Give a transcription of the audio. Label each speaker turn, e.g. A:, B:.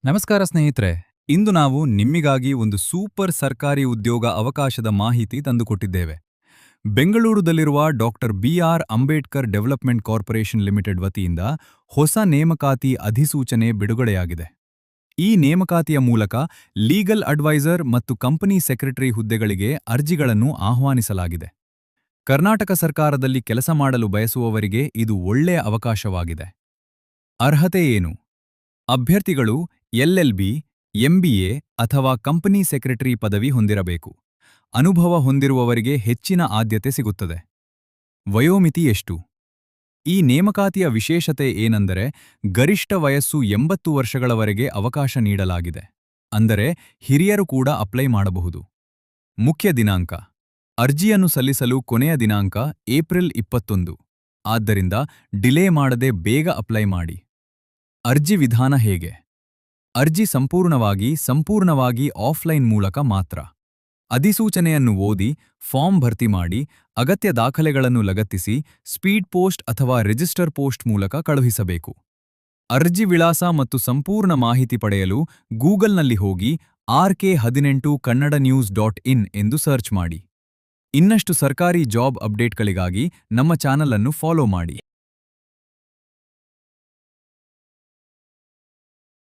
A: ನಮಸ್ಕಾರ ಸ್ನೇಹಿತರೆ. ಇಂದು ನಾವು ನಿಮ್ಮಿಗಾಗಿ ಒಂದು ಸೂಪರ್ ಸರ್ಕಾರಿ ಉದ್ಯೋಗ ಅವಕಾಶದ ಮಾಹಿತಿ ತಂದುಕೊಟ್ಟಿದ್ದೇವೆ. ಬೆಂಗಳೂರುದಲ್ಲಿರುವ doctor B R. Ambedkar development corporation limited ವತಿಯಿಂದ ಹೊಸ ನೇಮಕಾತಿ ಅಧಿಸೂಚನೆ ಬಿಡುಗಡೆಯಾಗಿದೆ. ಈ ನೇಮಕಾತಿಯ ಮೂಲಕ ಲೀಗಲ್ ಅಡ್ವೈಸರ್ ಮತ್ತು ಕಂಪನಿ ಸೆಕ್ರೆಟರಿ ಹುದ್ದೆಗಳಿಗೆ ಅರ್ಜಿಗಳನ್ನು ಆಹ್ವಾನಿಸಲಾಗಿದೆ. ಕರ್ನಾಟಕ ಸರ್ಕಾರದಲ್ಲಿ ಕೆಲಸ ಮಾಡಲು ಬಯಸುವವರಿಗೆ ಇದು ಒಳ್ಳೆಯ ಅವಕಾಶವಾಗಿದೆ. ಅರ್ಹತೆ ಏನು? ಅಭ್ಯರ್ಥಿಗಳು ಎಲ್ಎಲ್ಬಿ, ಎಂಬಿಎ ಅಥವಾ ಕಂಪನಿ ಸೆಕ್ರೆಟರಿ ಪದವಿ ಹೊಂದಿರಬೇಕು. ಅನುಭವ ಹೊಂದಿರುವವರಿಗೆ ಹೆಚ್ಚಿನ ಆದ್ಯತೆ ಸಿಗುತ್ತದೆ. ವಯೋಮಿತಿ ಎಷ್ಟು? ಈ ನೇಮಕಾತಿಯ ವಿಶೇಷತೆ ಏನೆಂದರೆ ಗರಿಷ್ಠ ವಯಸ್ಸು 80 ವರ್ಷಗಳವರೆಗೆ ಅವಕಾಶ ನೀಡಲಾಗಿದೆ. ಅಂದರೆ ಹಿರಿಯರು ಕೂಡ ಅಪ್ಲೈ ಮಾಡಬಹುದು. ಮುಖ್ಯ ದಿನಾಂಕ: ಅರ್ಜಿಯನ್ನು ಸಲ್ಲಿಸಲು ಕೊನೆಯ ದಿನಾಂಕ ಏಪ್ರಿಲ್ 21. ಆದ್ದರಿಂದ ಡಿಲೇ ಮಾಡದೆ ಬೇಗ ಅಪ್ಲೈ ಮಾಡಿ. ಅರ್ಜಿ ವಿಧಾನ ಹೇಗೆ? ಅರ್ಜಿ ಸಂಪೂರ್ಣವಾಗಿ ಆಫ್ಲೈನ್ ಮೂಲಕ ಮಾತ್ರ. ಅಧಿಸೂಚನೆಯನ್ನು ಓದಿ, ಫಾರ್ಮ್ ಭರ್ತಿ ಮಾಡಿ, ಅಗತ್ಯ ದಾಖಲೆಗಳನ್ನು ಲಗತ್ತಿಸಿ, ಸ್ಪೀಡ್ ಪೋಸ್ಟ್ ಅಥವಾ ರಿಜಿಸ್ಟರ್ ಪೋಸ್ಟ್ ಮೂಲಕ ಕಳುಹಿಸಬೇಕು. ಅರ್ಜಿ ವಿಳಾಸ ಮತ್ತು ಸಂಪೂರ್ಣ ಮಾಹಿತಿ ಪಡೆಯಲು ಗೂಗಲ್ನಲ್ಲಿ ಹೋಗಿ rk18kannadanews.in ಎಂದು ಸರ್ಚ್ ಮಾಡಿ. ಇನ್ನಷ್ಟು ಸರ್ಕಾರಿ ಜಾಬ್ ಅಪ್ಡೇಟ್ಗಳಿಗಾಗಿ ನಮ್ಮ ಚಾನಲ್ ಅನ್ನು ಫಾಲೋ ಮಾಡಿ.